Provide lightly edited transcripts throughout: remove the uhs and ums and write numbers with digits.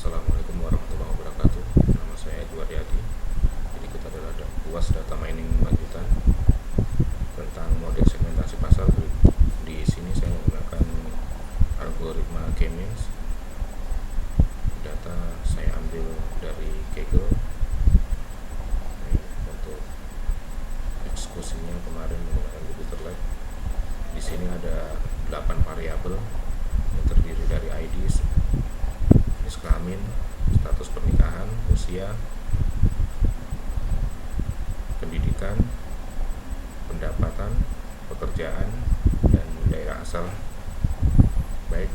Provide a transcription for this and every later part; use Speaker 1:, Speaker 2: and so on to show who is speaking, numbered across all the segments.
Speaker 1: Assalamualaikum warahmatullahi wabarakatuh. Nama saya Edward Yadi. Jadi kita adalah UAS data mining lanjutan tentang model segmentasi pasar. Di sini saya menggunakan algoritma K-means. Data saya ambil dari Kaggle. Untuk eksekusinya kemarin menggunakan Jupyter Lab. Di sini ada 8 variabel yang terdiri dari ID, jenis kelamin, status pernikahan, usia, pendidikan, pendapatan, pekerjaan, dan daerah asal. Baik,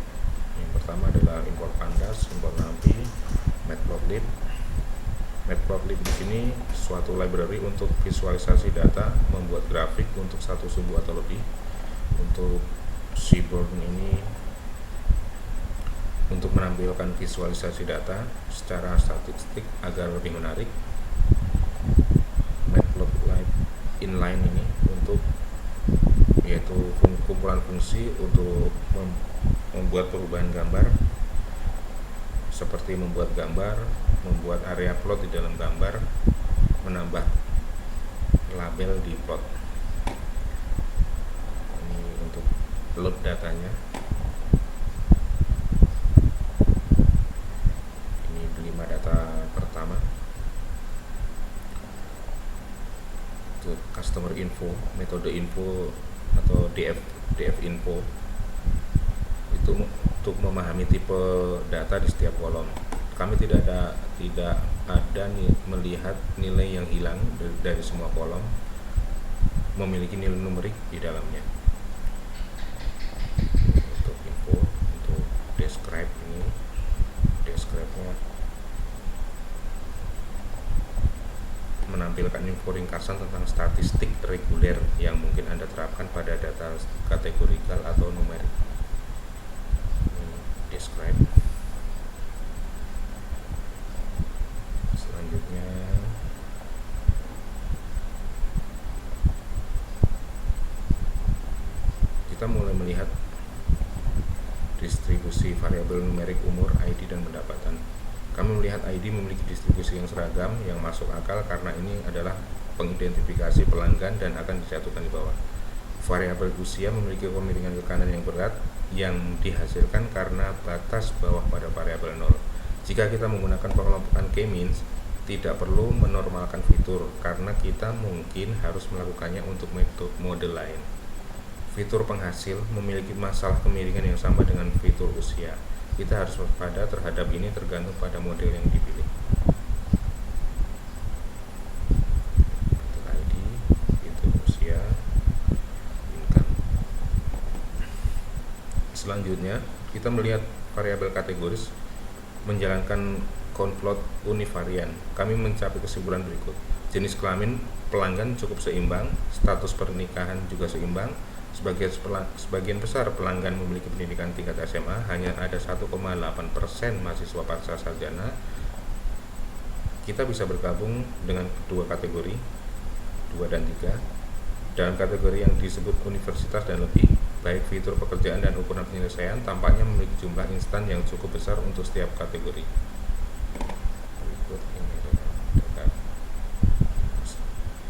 Speaker 1: yang pertama adalah import pandas, import NumPy, matplotlib. Matplotlib di sini suatu library untuk visualisasi data, membuat grafik untuk satu subu atau lebih. Untuk Seaborn ini untuk menampilkan visualisasi data secara statistik agar lebih menarik. Matplotlib inline ini untuk yaitu kumpulan fungsi untuk membuat perubahan gambar, seperti membuat gambar, membuat area plot di dalam gambar, menambah label di plot. Ini untuk load datanya. Ini 5 data pertama. Untuk customer info, metode info atau DF info itu untuk memahami tipe data di setiap kolom. Kami tidak ada melihat nilai yang hilang dari semua kolom, memiliki nilai numerik di dalamnya. Untuk info, untuk describe ini, describe-nya menampilkan info ringkasan tentang statistik reguler yang mungkin Anda terapkan pada data kategorikal atau numerik. Describe. Selanjutnya kita mulai melihat distribusi variabel numerik umur, ID, dan pendapatan. Kami melihat ID memiliki distribusi yang seragam yang masuk akal karena ini adalah pengidentifikasi pelanggan dan akan dijatuhkan di bawah. Variabel usia memiliki kemiringan ke kanan yang berat yang dihasilkan karena batas bawah pada variabel 0. Jika kita menggunakan pengelompokan K-means, tidak perlu menormalkan fitur karena kita mungkin harus melakukannya untuk model lain. Fitur penghasil memiliki masalah kemiringan yang sama dengan fitur usia. Kita harus waspada terhadap ini tergantung pada model yang dipilih. Untuk ID, fitur usia, income. Selanjutnya, kita melihat variabel kategoris menjalankan conplot univarian. Kami mencapai kesimpulan berikut. Jenis kelamin pelanggan cukup seimbang, status pernikahan juga seimbang. Sebagian besar pelanggan memiliki pendidikan tingkat SMA, hanya ada 1,8% mahasiswa pasca sarjana. Kita bisa bergabung dengan kedua kategori, 2 dan 3. Dalam kategori yang disebut universitas dan lebih, baik fitur pekerjaan dan ukuran penyelesaian tampaknya memiliki jumlah instan yang cukup besar untuk setiap kategori. Berikut ini adalah data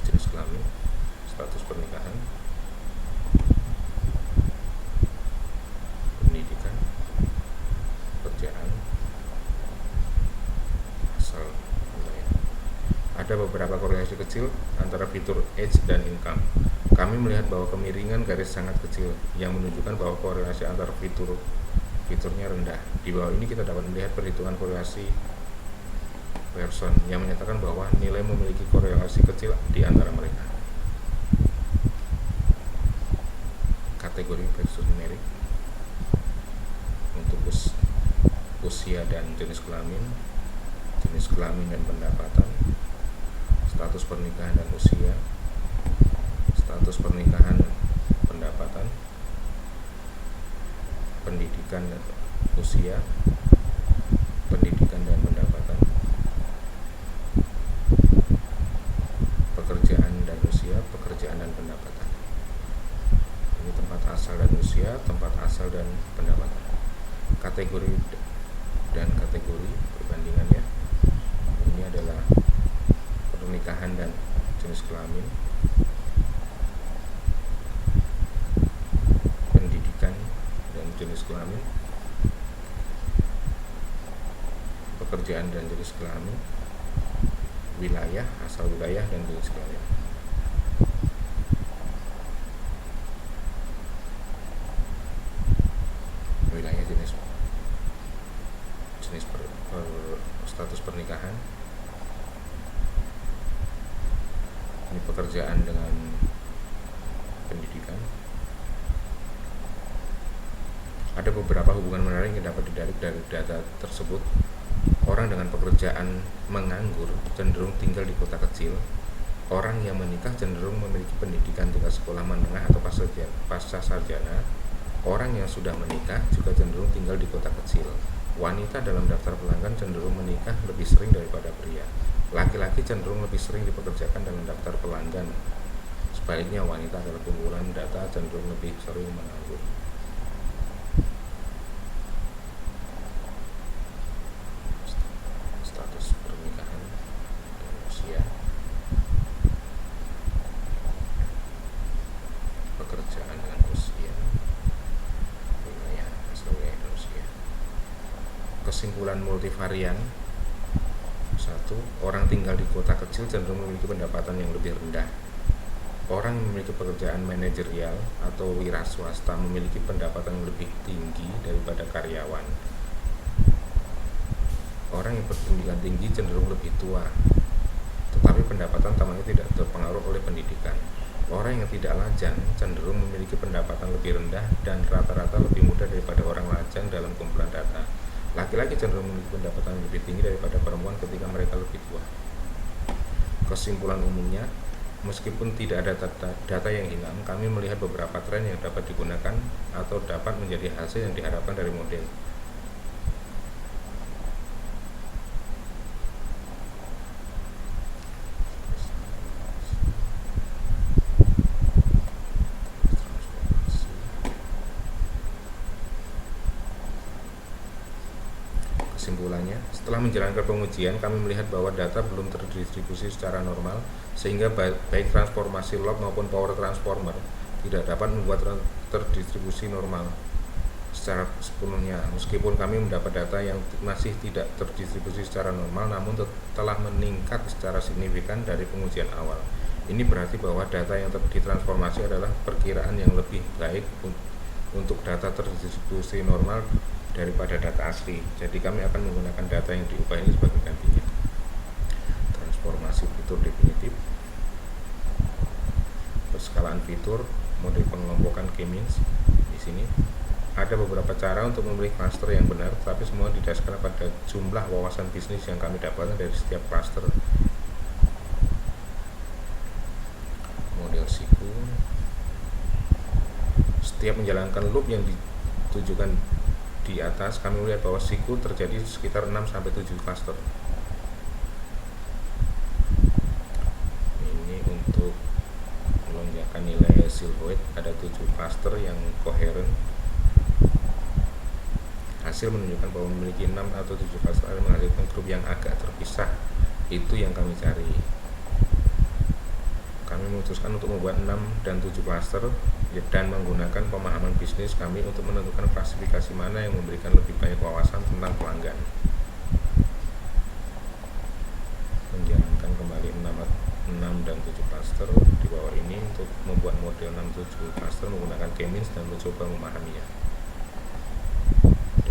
Speaker 1: jenis kelamin, status pernikahan, pendidikan, pekerjaan, asal wilayah. Ada beberapa korelasi kecil antara fitur age dan income. Kami melihat bahwa kemiringan garis sangat kecil yang menunjukkan bahwa korelasi antar fiturnya rendah. Di bawah ini kita dapat melihat perhitungan korelasi Pearson yang menyatakan bahwa nilai memiliki korelasi kecil di antara mereka. Kategori versus numerik. Untuk usia dan jenis kelamin dan pendapatan, status pernikahan dan usia, status pernikahan dan pendapatan, pendidikan dan usia, pendidikan dan pendapatan, pekerjaan dan usia, pekerjaan dan pendapatan. tempat asal dan usia, tempat asal dan pendapatan. Kategori dan kategori perbandingannya. Ini adalah pernikahan dan jenis kelamin, pendidikan dan jenis kelamin, pekerjaan dan jenis kelamin, wilayah, asal wilayah dan jenis kelamin. Wilayah jenis status pernikahan. Ini pekerjaan dengan pendidikan. Ada beberapa hubungan menarik yang dapat ditarik dari data tersebut. Orang dengan pekerjaan menganggur cenderung tinggal di kota kecil. Orang yang menikah cenderung memiliki pendidikan tingkat sekolah menengah atau pasca sarjana. Orang yang sudah menikah juga cenderung tinggal di kota kecil. Wanita dalam daftar pelanggan cenderung menikah lebih sering daripada pria. Laki-laki cenderung lebih sering dipekerjakan dalam daftar pelanggan. Sebaliknya, wanita adalah kumpulan data cenderung lebih sering menganggur. Status pernikahan dan usia, pekerjaan dengan usia, wilayah asal wilayah dan usia. Kesimpulan multivarian. 1. Orang tinggal di kota kecil cenderung memiliki pendapatan yang lebih rendah. Orang yang memiliki pekerjaan manajerial atau wira swasta memiliki pendapatan yang lebih tinggi daripada karyawan. Orang yang berpendidikan tinggi cenderung lebih tua, tetapi pendapatan tampaknya tidak terpengaruh oleh pendidikan. Orang yang tidak lajang cenderung memiliki pendapatan lebih rendah dan rata-rata lebih muda daripada orang lajang dalam kumpulan data. Laki-laki cenderung memiliki pendapatan lebih tinggi daripada perempuan ketika mereka lebih tua. Kesimpulan umumnya, meskipun tidak ada data yang hilang, kami melihat beberapa tren yang dapat digunakan atau dapat menjadi hasil yang diharapkan dari model. Kesimpulannya, setelah menjalankan pengujian, kami melihat bahwa data belum terdistribusi secara normal, sehingga baik transformasi log maupun power transformer tidak dapat membuat terdistribusi normal secara sepenuhnya. Meskipun kami mendapat data yang masih tidak terdistribusi secara normal, namun telah meningkat secara signifikan dari pengujian awal. Ini berarti bahwa data yang ditransformasi adalah perkiraan yang lebih baik untuk data terdistribusi normal daripada data asli. Jadi kami akan menggunakan data yang diubah ini sebagai gantinya. Transformasi fitur definitif, perskalaan fitur, model pengelompokan K-means. Di sini ada beberapa cara untuk memilih cluster yang benar, tapi semua didasarkan pada jumlah wawasan bisnis yang kami dapatkan dari setiap cluster. Model siku. Setiap menjalankan loop yang ditujukan di atas, kami melihat bahwa siku terjadi sekitar 6-7 cluster. Ini untuk melonjakkan nilai silhouette, ada 7 cluster yang koheren. Hasil menunjukkan bahwa memiliki 6 atau 7 cluster akan menghasilkan grup yang agak terpisah. Itu yang kami cari. Kami memutuskan untuk membuat 6 dan 7 cluster dan menggunakan pemahaman bisnis kami untuk menentukan klasifikasi mana yang memberikan lebih banyak wawasan tentang pelanggan. Menjalankan kembali 6 dan 7 cluster di bawah ini untuk membuat model 6-7 cluster menggunakan K-means dan mencoba memahaminya.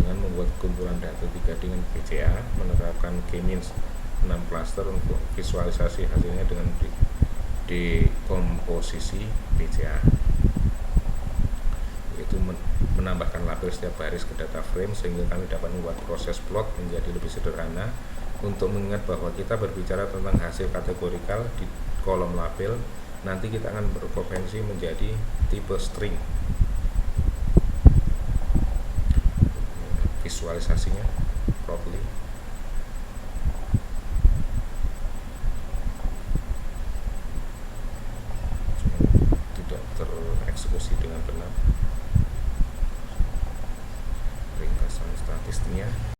Speaker 1: Dengan membuat kumpulan data 3 dengan PCA, menerapkan K-means 6 cluster untuk visualisasi hasilnya dengan dekomposisi PCA, yaitu menambahkan label setiap baris ke data frame sehingga kami dapat membuat proses plot menjadi lebih sederhana. Untuk mengingat bahwa kita berbicara tentang hasil kategorikal di kolom label, nanti kita akan berpotensi menjadi tipe string. Visualisasinya plotly.